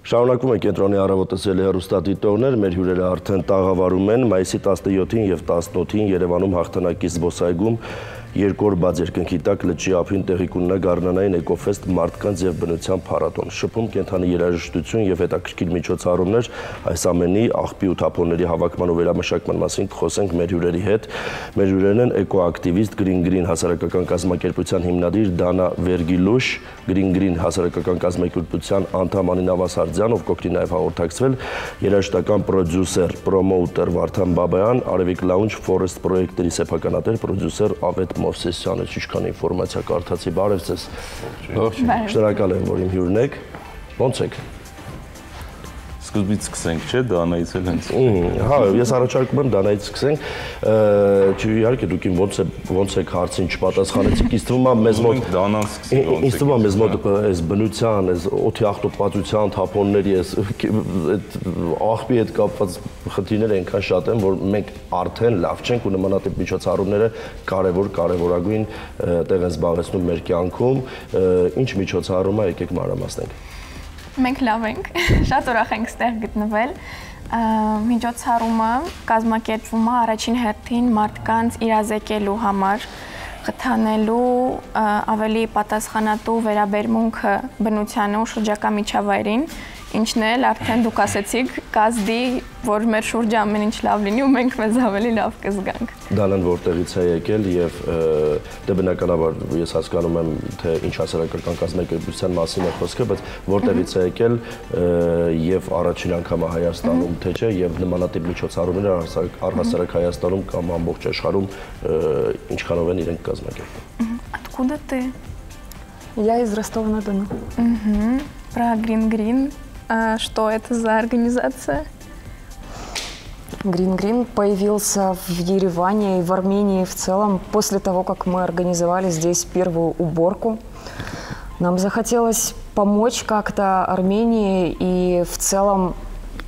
Շարունակում է կենտրոնի առավոտը հեռուստադիտողներ, մեր հյուրերը արդեն տաղավարում են մայիսի 17-ին և 18-ին Երևանում հաղթանակի զբոսայգում երկու օր բաց երկնքի տակ լճի ափին տեղի կունենա գարնանային էկոֆեստ մարդկանց և բնության փառատոն։ Շփում, կենդանի երաժշտություն և հետաքրքիր միջոցառումներ, այս ամենի աղբի ու թափոնների հավաքման ու վերամշակման մասին կխոսենք մեր հյուրերի հետ։ Մեր հյուրերն են էկոակտիվիստ Green հասարակական կազմակերպության հիմնադիր Դանա Վերգիլուշ, Green հասարակական կազմակերպության անդամ Անին Ավասարդյան, ով կօգնի նաև հաղորդակցվել, երաժշտական պրոդյուսեր, պրոմոութեր Վարդան Բաբայան, Արևիկ Lounge Forest պրոյեկտների սեփականատեր, պրոդյուսեր Ավետ Մովսեսյանը, ինչքան ինֆորմացիա կարդացի, բարև ձեզ։ Շնորհակալ եմ, որ իմ հյուրն եք։ Ոնց եք։ Սկզբից սկսենք, չէ՞, Դանայից էլ հենց։ Հա, ես առաջարկում եմ Դանայից սկսենք։ Իհարկե դուք իմ ոնց եք հարցին չպատասխանեցիք, ինձ թվում է մեզ մոտ Դանան սկսենք։ Ինձ թվում է մեզ մոտ այս բնության, այս օդի աղտոտվածության, թափոնների, այս աղբի հետ կապված խնդիրները այնքան շատ են, որ մենք արդեն լավ չենք ու նմանատիպ միջոցառումները կարևորագույն տեղ են զբաղեցնում մեր կյանքում։ Ինչ միջոցառում է, եկեք մանրամասնենք։ Մենք լավ ենք, շատ ուրախ ենք ստեղ գտնվել։ Միջոցառումը կազմակերպվում է առաջին հերթին մարդկանց իրազեկելու համար, խթանելու ավելի պատասխանատու վերաբերմունքը բնությանը ու շրջակա միջավայրին, ինչն էլ արդեն դուք ասեցիք, կազդի, որ մեր շուրջը ամեն ինչ լավ լինի ու մենք մեզ ավելի լավ կզգանք։ Դանան որտեղից է եկել եւ դե բնականաբար ես հասկանում եմ, թե ինչ հասարակական կազմակերպության մասին է խոսքը, բայց որտեղից է եկել եւ առաջին անգամ Հայաստանում թե չէ եւ նմանատիպ միջոցառումները առհասարակ Հայաստանում կամ ամբողջ աշխարհում ինչքանով են իրենք կազմակերպում։ Откуда ты? Я из Ростова-на-Дону. Про Green. Что это за организация? Green появился в Ереване и в Армении в целом после того, как мы организовали здесь первую уборку. Нам захотелось помочь как-то Армении и в целом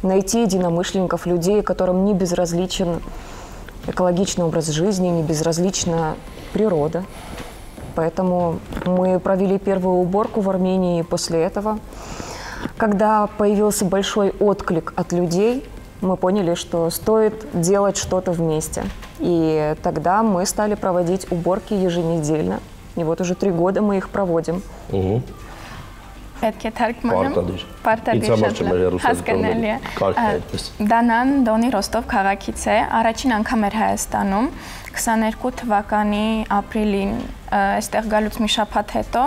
найти единомышленников, людей, которым не безразличен экологичный образ жизни, не безразлична природа. Поэтому мы провели первую уборку в Армении, и после этого, когда появился большой отклик от людей, мы поняли, что стоит делать что-то вместе. И тогда мы стали проводить уборки еженедельно. И вот уже 3 года мы их проводим. Պետք է թարգմանեմ, պարտադիր հասկանալի է։ Դանան Դոնի Ռոստով քաղաքից է, առաջին անգամ էր Հայաստանում, 22 թվականի ապրիլին այստեղ գալուց մի շաբաթ հետո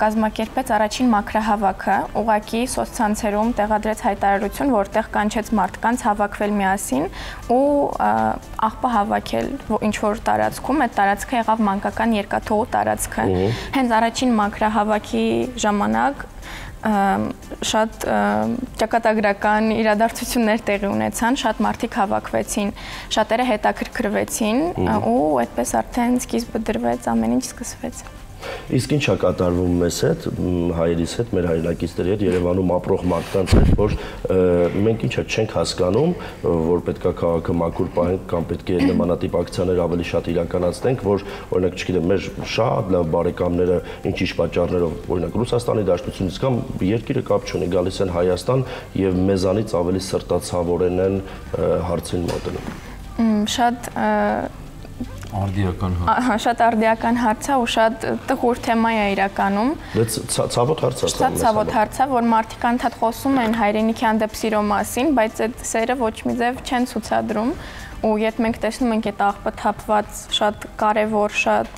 կազմակերպեց առաջին մաքրահավաքը, ուղղակի սոցցանցերում տեղադրեց հայտարարություն, որտեղ կանչեց մարդկանց հավաքվել միասին ու աղբը հավաքել ինչ-որ տարածքում, այդ տարածքը եղավ մանկական երկաթուղու տարածքը։ Հենց առաջին մաքրահավաքի ժամանակ շատ ճակատագրական իրադարձություններ տեղի ունեցան, շատ մարդիկ հավաքվեցին, շատերը հետաքրքրվեցին ու այդպես արդեն սկիզբը դրվեց, ամեն ինչ սկսվեց։ Իսկ ինչ է կատարվում մեզ հետ, հայերիս հետ, մեր հայրենակիցների հետ, Երևանում ապրող մարդկանց հետ, որ մենք ինչա չենք հասկանում, որ պետք է քաղաքը մաքուր պահենք կամ պետք է նմանատիպ ակցիաներ ավելի շատ իրականացնենք, որ օրինակ չգիտեմ, մեր շատ լավ բարեկամները ինչ-ինչ պատճառներով, օրինակ Ռուսաստանի Դաշնությունից կամ երկիրը կապ չունի, գալիս են Հայաստան եւ մեզանից ավելի սրտացավորեն են հարցին մոտենում։ Շատ արդիական հարց։ Շատ արդիական հարց է ու շատ տխուր թեմա է իրականում։ Ցավոտ հարց է։ Շատ ցավոտ հարց է, որ մարդիկ անդադ խոսում են հայրենիքի հանդեպ սիրո մասին, բայց այդ սերը ոչ մի ձև չեն ցուցադրում, ու երբ մենք տեսնում ենք այդ աղբը թափված շատ կարևոր, շատ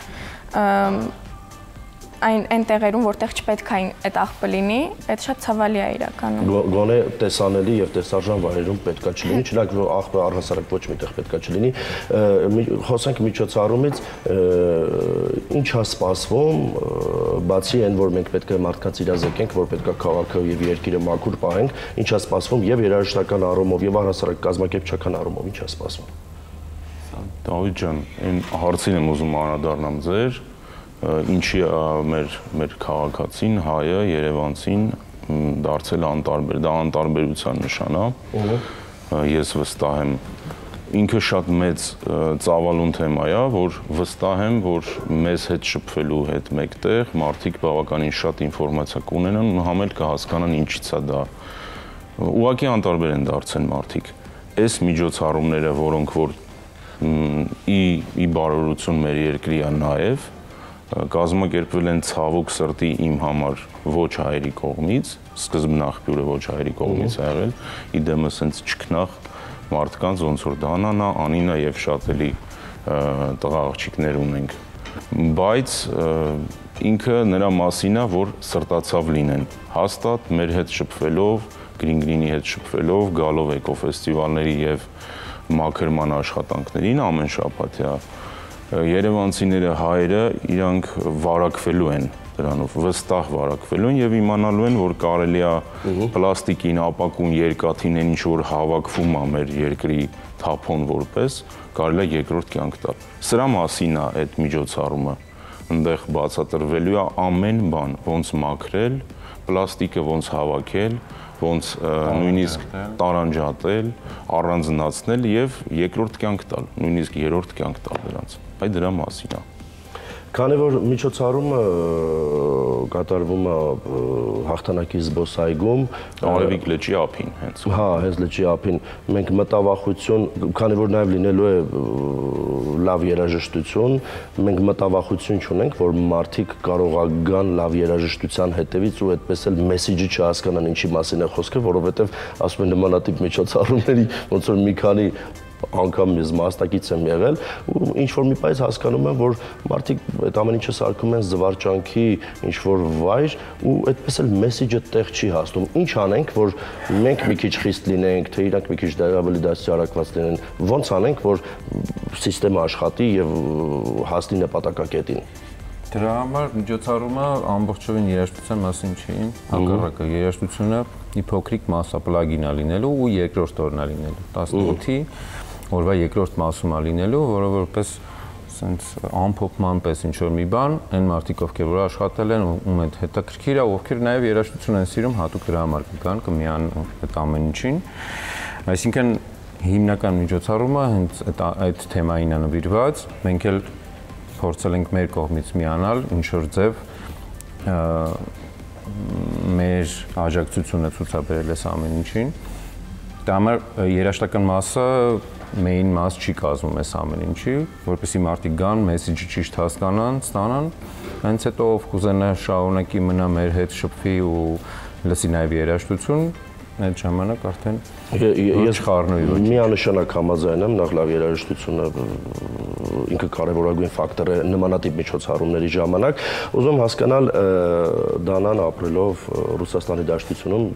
այն տեղերում, որտեղ չպետք է այդ աղբը լինի, այդ շատ ցավալի է իրականում։ Գոնե տեսանելի եւ տեսարժան վայրերում պետքա չլինի, չնայած որ աղբը առհասարակ ոչ միտեղ պետքա չլինի։ Խոսենք միջոցառումից, ինչ է սպասվում, բացի այն, որ մենք պետք է մարդկանց իրազեկենք, որ պետքա քաղաքը եւ երկիրը մաքուր պահենք, ինչ է սպասվում եւ երաժշտական առումով եւ առհասարակ կազմակերպչական առումով, ինչ է սպասվում։ Դավիթ ջան, այն հարցին եմ ուզում անդրադառնամ ձեր, ինչի մեր քաղաքացին, հայը, երևանցին դարձել անտարբեր, դա անտարբերության նշան է։ Ես վստահ եմ ինքը շատ մեծ ծավալուն թեմա է, որ վստահ եմ, որ մեզ հետ շփվելու հետ մեկտեղ մարդիկ բավականին շատ ինֆորմացիա կունենան ու համ էլ կհասկանան ինչից է դա։ Ուղղակի անտարբեր են դարձել մարդիկ։ Այս միջոցառումները, որոնք որ ի բարօրություն մեր երկրի է նաև կազմակերպվել են ցավոք սրտի իմ համար ոչ հայերի կողմից, սկզբնաղբյուրը ոչ հայերի կողմից ա եղել, իդեմս հենց չքնաղ մարդկանց ոնց որ Դանանա, Անինա եւ շատ էլի տղա աղջիկներ ունենք, բայց ինքը նրա մասին է, որ սրտացավ լինեն, հաստատ մեր հետ շփվելով, Գրինգրինի հետ շփվելով, գալով էկոֆեստիվալների եւ մաքրման աշխատանքներին ամեն շաբաթյա երևանցիները հայերը իրանք վարակվելու են դրանով, վստահ վարակվելու են եւ իմանալու են, որ կարելի է պլաստիկին, ապակուն, երկաթին են ինչ որ հավաքվում է մեր երկրի թափոն որպես, կարելի է երկրորդ կյանք տալ։ Սրա մասին է այդ միջոցառումը, այնտեղ բացատրվելու է ամեն բան, ոնց մաքրել, պլաստիկը ոնց հավաքել, ոնց նույնիսկ տարանջատել, առանձնացնել եւ երկրորդ կյանք տալ, նույնիսկ երրորդ կյանք տալ դրանց։ Այդ դրա մասին է։ Քանի որ միջոցառումը կատարվում է հաղթանակի զբոսայգում, Արևիկ լճի ափին հենց։ Հա, հենց լճի ափին մենք մտավախություն, քանի որ նաև լինելու է լավ երաժշտություն, մենք մտավախություն չունենք, որ մարդիկ կարողան լավ երաժշտության հետևից ու այդպես էլ մեսեջը չհասկանան ինչի մասին է խոսքը, որովհետև ասում են նմանատիպ միջոցառումների ոնց որ մի քանի անգամ ես մասնակից եմ եղել ու ինչ որ մի պայծ հասկանում եմ, որ մարդիկ այդ ամեն ինչը սարքում են զվարճանքի ինչ որ վայր ու այդպես էլ մեսեջը տեղ չի հասնում։ Ինչ անենք, որ մենք մի քիչ խիստ լինենք, թե իրանք մի քիչ ավելի դասյարակված լինեն, ոնց անենք, որ համակարգը աշխատի եւ հասնի նպատակակետին։ Դրա համար միջոցառումը ամբողջովին երաժշտության մասին չի, հակառակը երաժշտությունը մի փոքրիկ մասա պլագին է լինելու ու երկրորդ օրն է լինելու 18-ի օրվա երկրորդ մասում է լինելու, որը որպես sense ամփոփման պես ինչ որ մի բան, այն մարդիկ ովքեր որ աշխատել են ում այդ հետաքրքիր է, ովքեր նաև երաժշտություն են սիրում, հատուկ դրա համար կգան կմիան այդ ամեն ինչին։ Այսինքն հիմնական միջոցառումը հենց այդ թեմային է նվիրված, մենք էլ փորձել ենք մեր կողմից միանալ, ինչ որ ձև մեր աջակցությունը ցուցաբերել այս ամեն ինչին։ Դա համար երաժշտական մասը main մաս չի կազմում այս ամեն ինչի, որպեսզի մարդիկ գան, մեսեջը ճիշտ հասկանան, ստանան, հենց հետո ով կուզենա շարունակի մնա մեր հետ շփվի ու լսի նաև երաժշտություն, այդ ժամանակ արդեն ես խառնվի ոչ։ Միանշանակ համաձայն եմ, նախ լավ երաժշտությունը ինքը կարևորագույն ֆակտոր է նմանատիպ միջոցառումների ժամանակ։ Ուզում հասկանալ Դանան ապրելով Ռուսաստանի դաշտությունում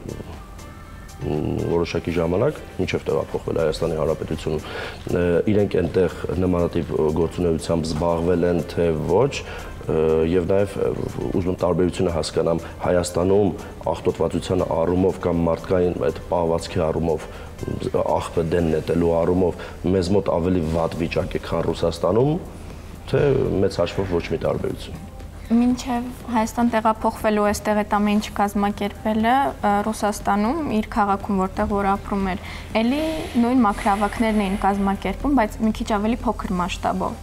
որոշակի ժամանակ, մինչև տեղափոխվել Հայաստանի Հանրապետությունում, իրենք այնտեղ նմանատիպ գործունեությամբ զբաղվել են, թե ոչ, եւ նաեւ ուզում տարբերությունը հասկանամ Հայաստանում աղտոտվածության առումով կամ մարդկային այդ պահվածքի առումով աղբը դեն նետելու առումով մեզ մոտ ավելի վատ վիճակ է, քան Ռուսաստանում, թե մեծ հաշվով ոչ մի տարբերություն։ Մինչև Հայաստան տեղափոխվելու այստեղ այդ ամեն ինչ կազմակերպելը Ռուսաստանում իր քաղաքում որտեղ որ ապրում էր, էլի նույն մակրավակներն էին կազմակերպում, բայց մի քիչ ավելի փոքր մասշտաբով։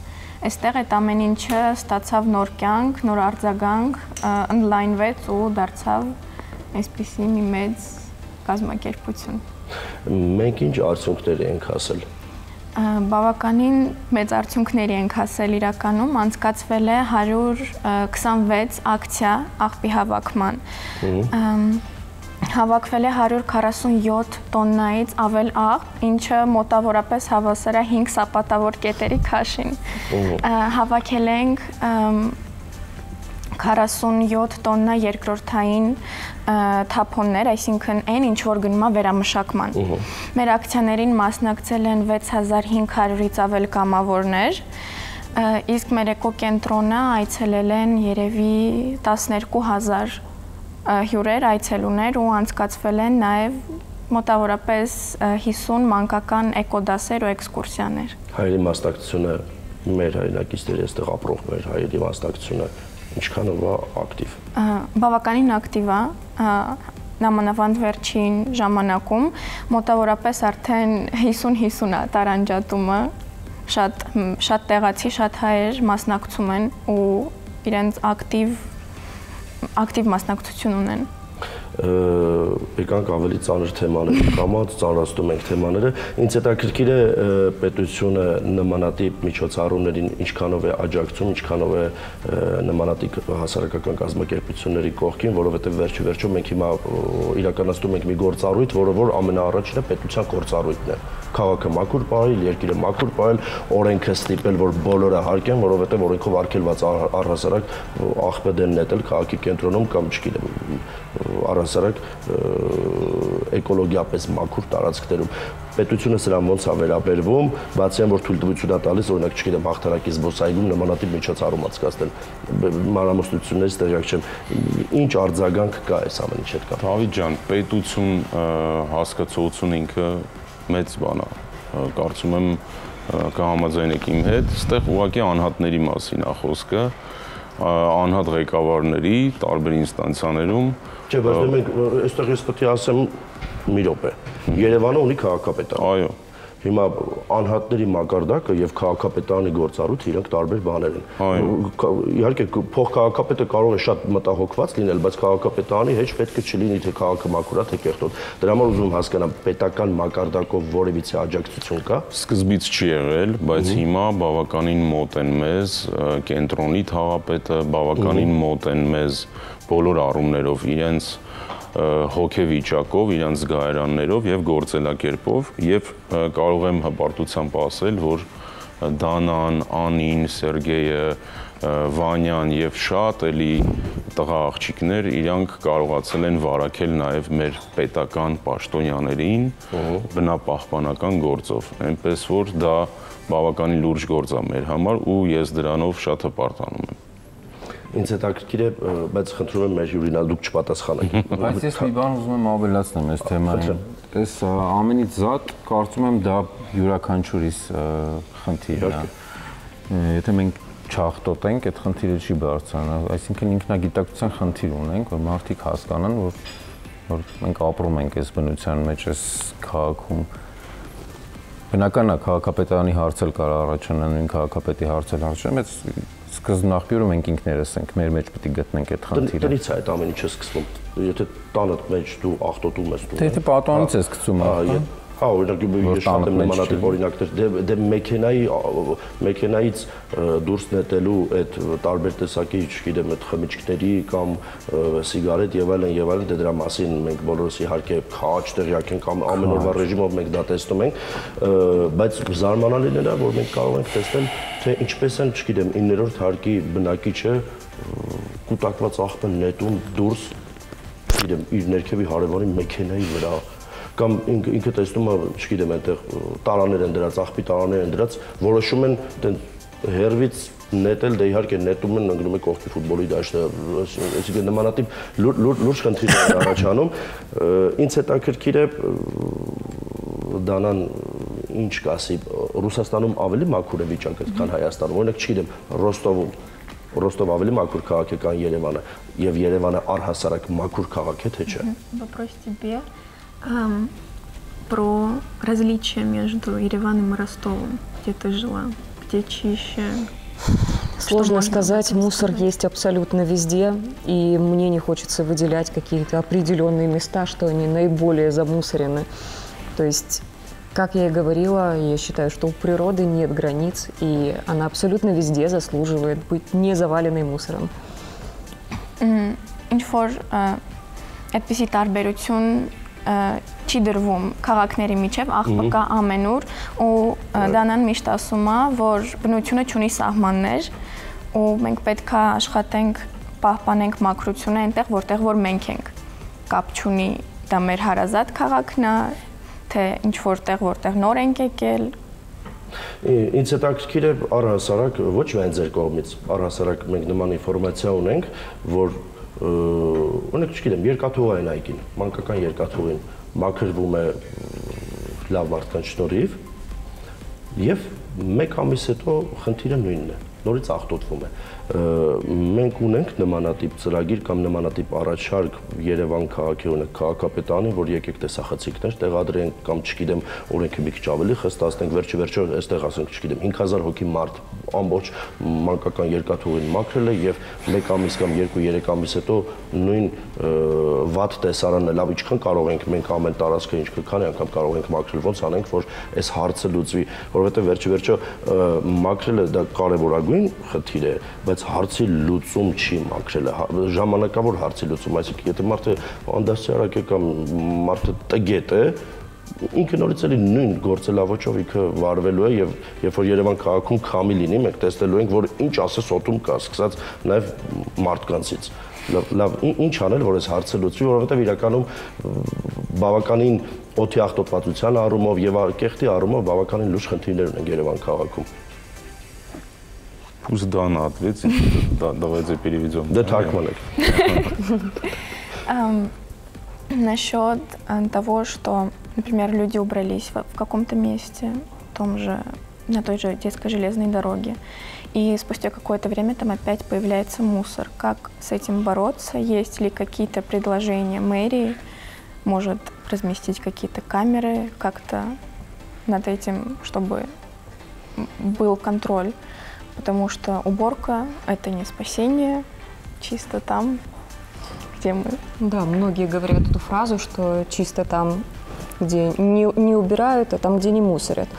Այստեղ այդ ամեն ինչը ստացավ նոր կյանք, նոր արձագանք, ընդլայնվեց ու դարձավ այսպիսի մի մեծ կազմակերպություն։ Մենք ինչ արդյունքներ ենք հասել։ Բավականին մեծ արդյունքների ենք հասել իրականում, անցկացվել է 126 ակցիա աղբի հավաքման։ Հավաքվել է 147 տոննայից ավել աղբ, ինչը մոտավորապես հավասար է 5 սապատավոր կետերի քաշին։ Հավաքել ենք 47 տոննա երկրորդային թափոններ, այսինքն այն ինչ որ գնում է վերամշակման։ Մեր ակցիաներին մասնակցել են 6500-ից ավել կամավորներ, իսկ մեր էկոկենտրոնը այցելել են երևի 12000 հյուրեր, այցելուներ ու անցկացվել են նաև մոտավորապես 50 մանկական էկոդասեր ու էքսկուրսիաներ։ Հայերի մասնակցությունը, մեր հայրենակիցների այստեղ ապրող մեր հայերի մասնակցությունը ինչքանով է ակտիվ։ Բավականին ակտիվ է, նամանավանդ վերջին ժամանակում մոտավորապես արդեն 50-50 է տարանջատումը, շատ տեղացի, շատ հայեր մասնակցում են ու իրենց ակտիվ մասնակցություն ունեն։ Եկանք ավելի ծանր թեմաների կամած, ծանրացնում ենք թեմաները։ Ինձ հետաքրքիր է պետությունը նմանատիպ միջոցառումներին ինչքանով է աջակցում, ինչքանով է նմանատիպ հասարակական կազմակերպությունների կողքին, որովհետև վերջո մենք հիմա իրականացնում ենք մի գործառույթ, որը որ ամենաառաջինը պետության գործառույթն է։ Քաղաքը մաքուր պահել, երկիրը մաքուր պահել, օրենքը ստիպել, որ բոլորը հարգեն, որովհետև օրենքով արգելված առհասարակ աղբեդեն նետել քաղաքի կենտրոնում կամ չգիտեմ առհասարակ էկոլոգիապես մաքուր տարածքներում։ Պետությունը սրան ոնց է վերաբերվում, բացի այն որ թույլտվություն է տալիս, օրինակ չգիտեմ հաղթանակի զբոսայգում նմանատիպ միջոցառում անցկացնել։ Մանրամասնություններից տեղյակ չեմ, ինչ արձագանք կա այս ամեն ինչի հետ կապ։ Դավիթ ջան, պետություն հասկացողություն ինքը մեծ բան է։ Կարծում եմ կհամաձայնեք իմ հետ, այստեղ ուղղակի անհատների մասին է խոսքը, անհատ ղեկավարների տարբեր ինստանցիաներում։ Չէ, բայց մենք այստեղ ես պետք է ասեմ մի րոպե։ Երևանը ունի քաղաքապետարան։ Այո։ Հիմա անհատների մակարդակը եւ քաղաքապետարանի գործառույթը իրենք տարբեր բաներ են։ Իհարկե փոխքաղաքապետը կարող է շատ մտահոգված լինել, բայց քաղաքապետարանի հեչ պետք է չլինի թե քաղաքը մաքուր է, թե կեղտոտ։ Դրա համար ուզում հասկանամ պետական մակարդակով որևիցե աջակցություն կա։ Սկզբից չի եղել, բայց հիմա բավականին մոտ են մեզ կենտրոնի թաղապետը, բավականին մոտ են մեզ բոլոր առումներով իրենց հոգեվիճակով, իրանց զգայարաններով եւ գործելակերպով եւ կարող եմ հպարտությամբ ասել, որ Դանան, Անին, Սերգեյը, Վանյան եւ շատ էլի տղա աղջիկներ իրանք կարողացել են վարակել նաեւ մեր պետական պաշտոնյաներին բնապահպանական գործով, այնպես որ դա բավականին լուրջ գործ է մեր համար ու ես դրանով շատ հպարտանում եմ։ Ինձ հետաքրքիր է, բայց խնդրում եմ մեր հյուրին դուք չպատասխանեք։ Բայց ես մի բան ուզում եմ ավելացնեմ այս թեմային։ Այս ամենից զատ կարծում եմ դա յուրաքանչյուրիս խնդիրն է։ Եթե մենք չախտոտենք, այդ խնդիրը չի բարձրանա, այսինքն ինքնագիտակցության խնդիր ունենք, որ մարդիկ հասկանան, որ մենք ապրում ենք այս բնության մեջ, այս քաղաքում։ Բնական է, քաղաքապետարանի հարցել կար առաջանալ, նույն քաղաքապետի հարցել առաջանալ, բայց սկզբնաղբյուրը մենք ինքներս ենք, մեր մեջ պետք է գտնենք այդ խնդիրը։ Տնից է այդ ամեն ինչը սկսվում։ Եթե տանդ մեջ դու աղտոտում ես դու։ Եթե պատանից ես սկսում, հա, օրինակ ես շատ եմ նմանատիպ օրինակներ, դե մեքենայից դուրս նետելու այդ տարբեր տեսակի, չգիտեմ, այդ խմիչքների կամ սիգարետ եւ այլն, դե դրա մասին մենք բոլորս իհարկե քաջ տեղյակ ենք, ամեն օրվա ռեժիմով մենք դա տեսնում ենք, բայց զարմանալին է, որ մենք կարող ենք տեսնել, թե ինչպես են, չգիտեմ, 9-րդ հարկի բնակիչը կուտակված աղբն նետում դուրս, չգիտեմ, իր ներքևի հարևանի մեքենայի վրա կամ ինքը տեսնում է, չգիտեմ, այնտեղ տարաներ են դրած, աղբի տարաներ են դրած, որոշում են հերվից նետել, դե իհարկե նետում են, ընկնում է կողքի ֆուտբոլի դաշտը, այսինքն նմանատիպ լուրջ խնդիրներ են առաջանում։ Ինձ հետաքրքիր է Դանան ինչ կասի, Ռուսաստանում ավելի մաքուր է վիճակը, քան Հայաստանում, օրինակ չգիտեմ, Ռոստով ավելի մաքուր քաղաք է, քան Երևանը, եւ Երևանը առհասարակ մաքուր քաղաք է, թե չէ։ Вопрос тебе про различия между Ереваном и Ростовом, где ты жила, где чище. Сложно сказать, мусор есть абсолютно везде, и мне не хочется выделять какие-то определенные места, что они наиболее замусорены. То есть, как я и говорила, я считаю, что у природы нет границ, и она абсолютно везде заслуживает быть не заваленной мусором. Ինչ-որ այդպիսի տարբերություն չի դրվում քաղաքների միջև, աղբը կա ամենուր ու Դանան միշտ ասում է, որ բնությունը չունի սահմաններ ու մենք պետք է աշխատենք, պահպանենք մաքրությունը այնտեղ, որտեղ որ մենք ենք։ Կապ չունի դա մեր հարազատ քաղաքն է, թե ինչ որտեղ որտեղ նոր ենք եկել։ Ինձ հետաքրքիր է առհասարակ ոչ միայն ձեր կողմից, առհասարակ մենք նման ինֆորմացիա ունենք, որ օրինակ չգիտեմ, երկաթուղային այգին, մանկական երկաթուղին մաքրվում է լավ մարդկանց շնորհիվ եւ մեկ ամիս հետո խնդիրը նույնն է, նորից աղտոտվում է։ մենք ունենք նմանատիպ ծրագիր կամ նմանատիպ առաջարկ Երևան քաղաքի օրինակ քաղաքապետարանի, որ եկեք տեսախցիկներ տեղադրենք կամ չգիտեմ օրենքը մի քիչ ավելի խստացնենք, վերջը այստեղ ասենք, չգիտեմ 5000 հոգի մարդ ամբողջ մանկական երկաթուղին մաքրել է եւ 1 ամիս կամ 2-3 ամիս հետո նույն վատ տեսարանը լավ ինչքան կարող ենք մենք ամեն տարածքը ինչքան անգամ կարող ենք մաքրել, ոնց անենք, որ այս հարցը լուծվի, որովհետեւ վերջը մաքրելը դա կարևորագույն խնդիր է, բայց հարցի լուծում չի մաքրելը, ժամանակավոր հարցի լուծում, այսինքն եթե մարդը անդասյարակ է կամ մարդը տգետ է, ինքը նորից էլի նույն գործելավոճով ինքը վարվելու է եւ երբ որ Երևան քաղաքում քամի լինի, մենք տեսնելու ենք, որ ինչ ասես օտում կա, սկսած նաեւ մարդկանցից։ Լավ, ինչ անել, որ այս հարցը լուծվի, որովհետեւ իրականում բավականին օդի աղտոտվածության առումով եւ կեղտի առումով բավականին լուրջ խնդիրներ ունեն Երևան քաղաքում։ Пусть Дана ответит, давайте переведем. Да так, Малек. Насчет того, что, например, люди убрались в каком-то месте, на той же детской железной дороге, и спустя какое-то время там опять появляется мусор. Как с этим бороться? Есть ли какие-то предложения мэрии? Может разместить какие-то камеры как-то над этим, чтобы был контроль? Потому что уборка – это не спасение, чисто там, где мы. Да, многие говорят эту фразу, что чисто там, где не убирают, а там, где не мусорят.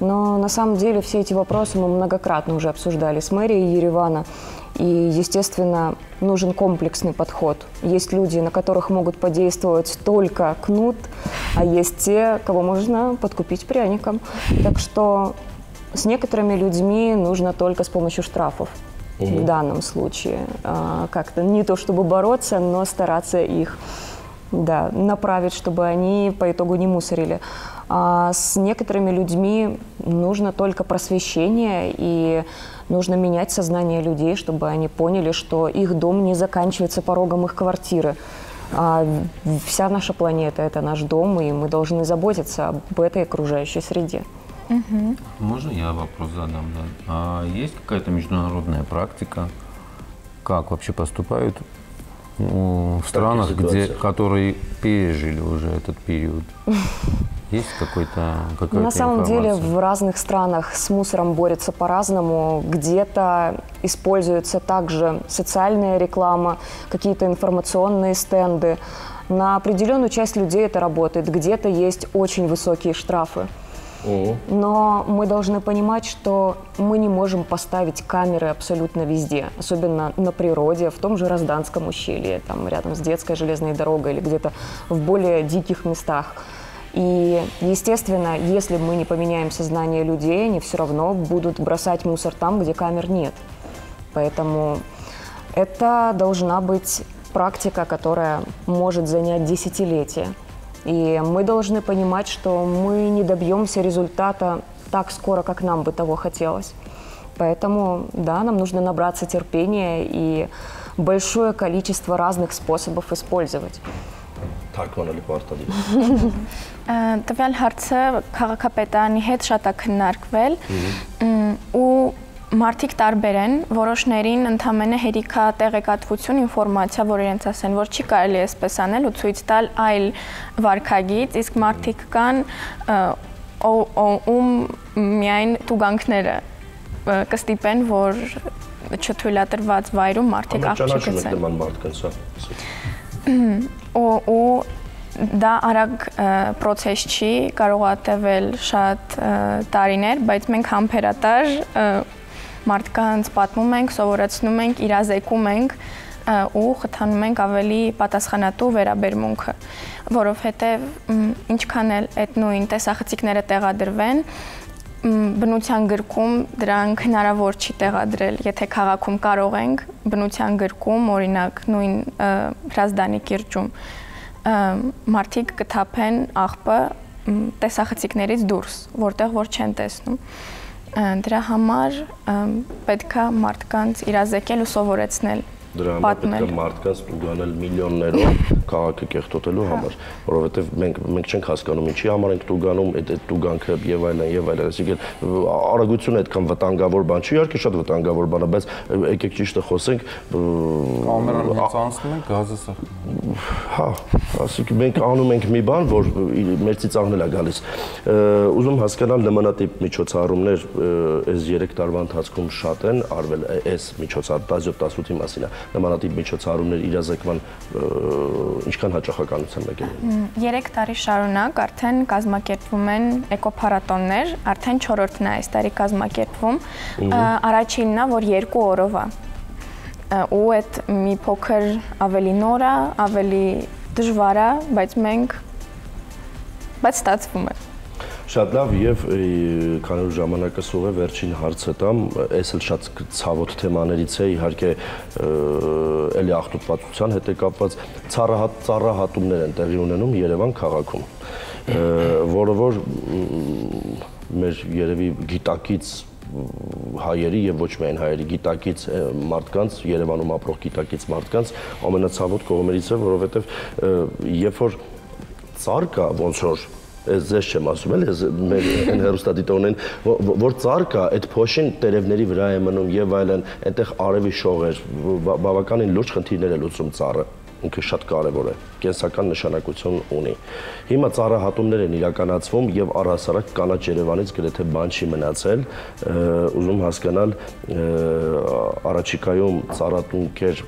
Но на самом деле все эти вопросы мы многократно уже обсуждали с мэрией Еревана. И, естественно, нужен комплексный подход. Есть люди, на которых могут подействовать только кнут, а есть те, кого можно подкупить пряником. Так что с некоторыми людьми нужно только с помощью штрафов. В данном случае. Как-то не то чтобы бороться, но стараться их направить, чтобы они по итогу не мусорили. А с некоторыми людьми нужно только просвещение, и нужно менять сознание людей, чтобы они поняли, что их дом не заканчивается порогом их квартиры. А вся наша планета – это наш дом, и мы должны заботиться об этой окружающей среде. Можно я вопрос задам? Да? А есть какая-то международная практика, как вообще поступают в странах, которые пережили уже этот период? Есть какая-то На самом деле в разных странах с мусором борются по-разному. Где-то используется также социальная реклама, какие-то информационные стенды. На определенную часть людей это работает. Где-то есть очень высокие штрафы. Но мы должны понимать, что мы не можем поставить камеры абсолютно везде, особенно на природе, в том же Розданском ущелье, там рядом с детской железной дорогой или где-то в более диких местах. И, естественно, если мы не поменяем сознание людей, они все равно будут бросать мусор там, где камер нет. Поэтому это должна быть практика, которая может занять десятилетия. И мы должны понимать, что мы не добьемся результата так скоро, как нам бы того хотелось. Поэтому, да, нам нужно набраться терпения и большое количество разных способов использовать. Տվյալ հարցը քաղաքապետարանի հետ շատ է քննարկվել ու մարդիկ տարբեր են, որոշներին ընդամենը հերիքա տեղեկատվություն, ինֆորմացիա, որ իրենց ասեն, որ չի կարելի այսպես անել ու ցույց տալ այլ վարքագիծ, իսկ մարդիկ կան, ում միայն տուգանքները կստիպեն, որ չթույլատրված վայրում մարդիկ աղջիկ գցեն։ Ու դա արագ պրոցես չի, կարող է տևել շատ տարիներ, բայց մենք համբերատար մարդկանց պատմում ենք, սովորեցնում ենք, իրազեկում ենք ու խթանում ենք ավելի պատասխանատու վերաբերմունքը, որովհետև ինչքան էլ այդ նույն տեսախցիկները տեղադրվեն, բնության գրքում դրանք հնարավոր չի տեղադրել, եթե քաղաքում կարող ենք, բնության գրքում, օրինակ նույն Հրազդանի կիրճում մարդիկ կթափեն աղբը տեսախցիկներից դուրս, որտեղ որ չեն տեսնում։ Դրա համար պետք է մարդկանց իրազեկել ու սովորեցնել Դրա համար պետք է մարդկանց տուգանել միլիոններով քաղաքը կեղտոտելու համար, որովհետև մենք չենք հասկանում ինչի համար ենք տուգանում, այդ տուգանքը եւ այլն, այսինքն արագությունը այդքան վտանգավոր բան չի, իհարկե շատ վտանգավոր բան է, բայց եկեք ճիշտը խոսենք, կամերան հենց անցնում են գազը սխում։ Հա, ասենք մենք անում ենք մի բան, որ մեր ծիծաղն էլ է գալիս։ Ուզում հասկանալ նմանատիպ միջոցառումներ այս 3 տարվա ընթացքում շատ են արվել, այս միջոցառումը 17-18-ի մասին է, նմանատիպ միջոցառումներ իրազեկման ինչքան հաճախականության եկել։ 3 տարի շարունակ արդեն կազմակերպվում են էկոփառատոններ, արդեն 4-րդն է այս տարի կազմակերպվում, առաջինն է, որ 2 օրով է, ու այդ մի փոքր ավելի նոր է, ավելի դժվար է, բայց ստացվում է։ Շատ լավ եւ քանի որ ժամանակը սուղ է, վերջին հարցը տամ, այս էլ շատ ցավոտ թեմաներից է, իհարկե էլի աղտոտվածության հետ է կապված, ծառահատումներ են տեղի ունենում Երևան քաղաքում, որը որ մեր երևի գիտակից հայերի եւ ոչ միայն հայերի գիտակից մարդկանց, Երևանում ապրող գիտակից մարդկանց ամենացավոտ կողմերից է, որովհետեւ երբ որ ծառ կա, ոնց որ ես չեմ ասում էլ, մեր այն հեռուստադիտողներին, որ ծառ կա, այդ փոշին տերևների վրա է մնում եւ այլն, այնտեղ արևի շողեր, բավականին լուրջ խնդիրներ է լուծում ծառը, ինքը շատ կարեւոր է, կենսական նշանակություն ունի։ Հիմա ծառահատումներ են իրականացվում եւ առհասարակ կանաչ Երևանից գրեթե բան չի մնացել, ուզում հասկանալ առաջիկայում ծառատունքեր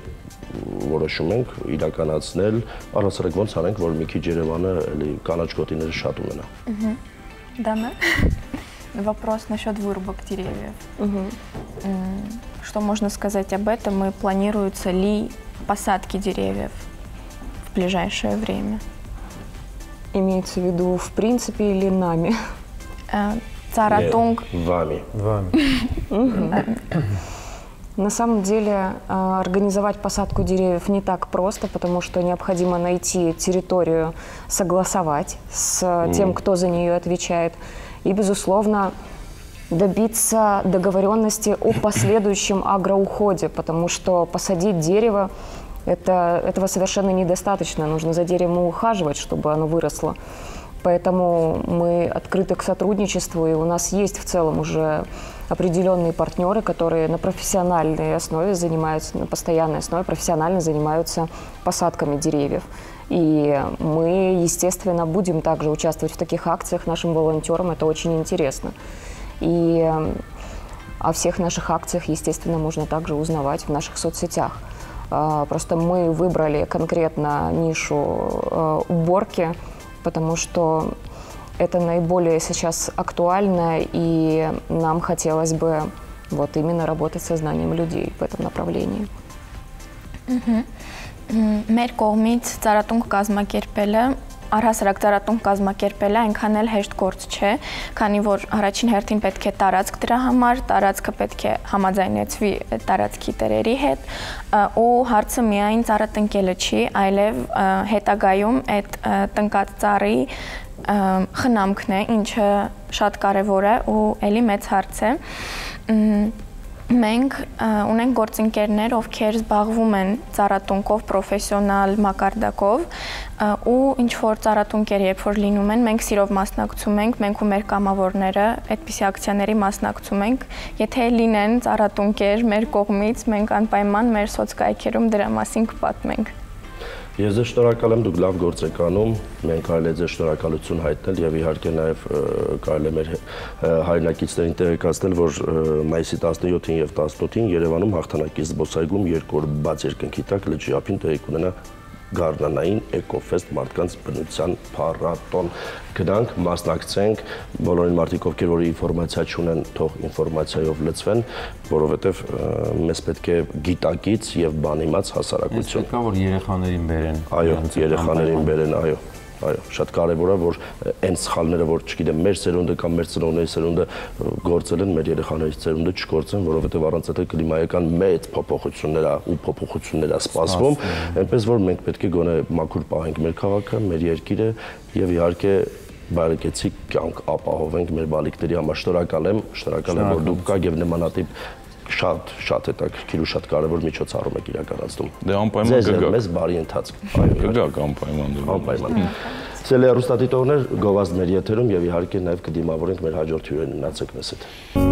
որոշում ենք իրականացնել, առհասարակ ոնց անենք, որ մի քիչ Երևանը էլի կանաչ գոտիները շատ ունենա։ Դանը, вопрос насчет вырубок деревьев. Что можно сказать об этом и планируются ли посадки деревьев в ближайшее время? Имеется в виду в принципе или нами? Царатунг. Вами. На самом деле организовать посадку деревьев не так просто, потому что необходимо найти территорию, согласовать с тем, кто за нее отвечает, и, безусловно, добиться договоренности о последующем агроуходе, потому что посадить дерево этого совершенно недостаточно, нужно за деревом ухаживать, чтобы оно выросло. Поэтому мы открыты к сотрудничеству, и у нас есть в целом уже определенные партнеры, которые на профессиональной основе занимаются, на постоянной основе профессионально занимаются посадками деревьев. И мы, естественно, будем также участвовать в таких акциях. Нашим волонтерам это очень интересно. И о всех наших акциях, естественно, можно также узнавать в наших соцсетях. Просто мы выбрали конкретно нишу уборки, потому что это наиболее сейчас актуально, и нам хотелось бы вот именно работать с сознанием людей в этом направлении. Մեր կողմից ծառատունք կազմակերպելը, առհասարակ ծառատունք կազմակերպելը այնքան էլ հեշտ գործ չէ, քանի որ առաջին հերթին պետք է տարածք դրա համար, տարածքը պետք է համաձայնեցվի տարածքի տերերի հետ, ու հարցը միայն ծառը տնկելը չի, այլև հետագայում այդ տնկած ծառի խնամքն է, ինչը շատ կարևոր է ու էլի մեծ հարց է։ Մենք ունենք գործընկերներ, ովքեր զբաղվում են ծառատունկով պրոֆեսիոնալ մակարդակով, ու ինչ որ ծառատունկեր երբ որ լինում են, մենք սիրով մասնակցում ենք, մենք ու մեր կամավորները այդպիսի ակցիաների մասնակցում ենք, եթե լինեն ծառատունկեր մեր կողմից, մենք անպայման մեր սոցկայքերում դրա մասին կպատմենք։ Ես ձեզ շնորհակալ եմ, դուք լավ գործ եք անում, մենք կարելի է ձեզ շնորհակալություն հայտնել եւ իհարկե նաեւ կարելի է մեր հայրենակիցներին տեղեկացնել, որ մայիսի 17-ին եւ 18-ին Երևանում հաղթանակի զբոսայգում 2 օր բաց երկնքի տակ լճի ափին տեղի կունենա Գարնանային էկոֆեստ մարդկանց բնության փառատոն։ Գնանք, մասնակցենք, բոլորին մարդիկ, ովքեր որ ինֆորմացիա չունեն, թող ինֆորմացիայով լցվեն, որովհետև մեզ պետք է գիտակից եւ բանիմաց հասարակություն։ Պետք է որ երեխաներին բերեն։ Այո, երեխաներին բերեն, այո։ Այո, շատ կարևոր է, որ այն սխալները, որ չգիտեմ, մեր սերունդը կամ մեր ծնողների սերունդը գործել են, մեր երեխաների սերունդը չգործեն, որովհետև առանց այդ կլիմայական մեծ փոփոխություններ է սպասվում, այնպես որ մենք պետք է գոնե մաքուր պահենք մեր քաղաքը, մեր երկիրը եւ իհարկե բարեկեցիկ կյանք ապահովենք մեր բալիկների համար։ Շնորհակալ եմ, որ դուք կաք եւ նմանատիպ շատ հետաքրքիր ու շատ կարևոր միջոցառում եք իրականացնում։ Դե անպայման կգա։ Մեզ բարի ընթացք։ Կգա անպայման։ Սիրելի հեռուստադիտողներ, գովազդ մեր եթերում եւ իհարկե նաեւ կդիմավորենք մեր հաջորդ հյուրերին, մնացեք մեզ հետ։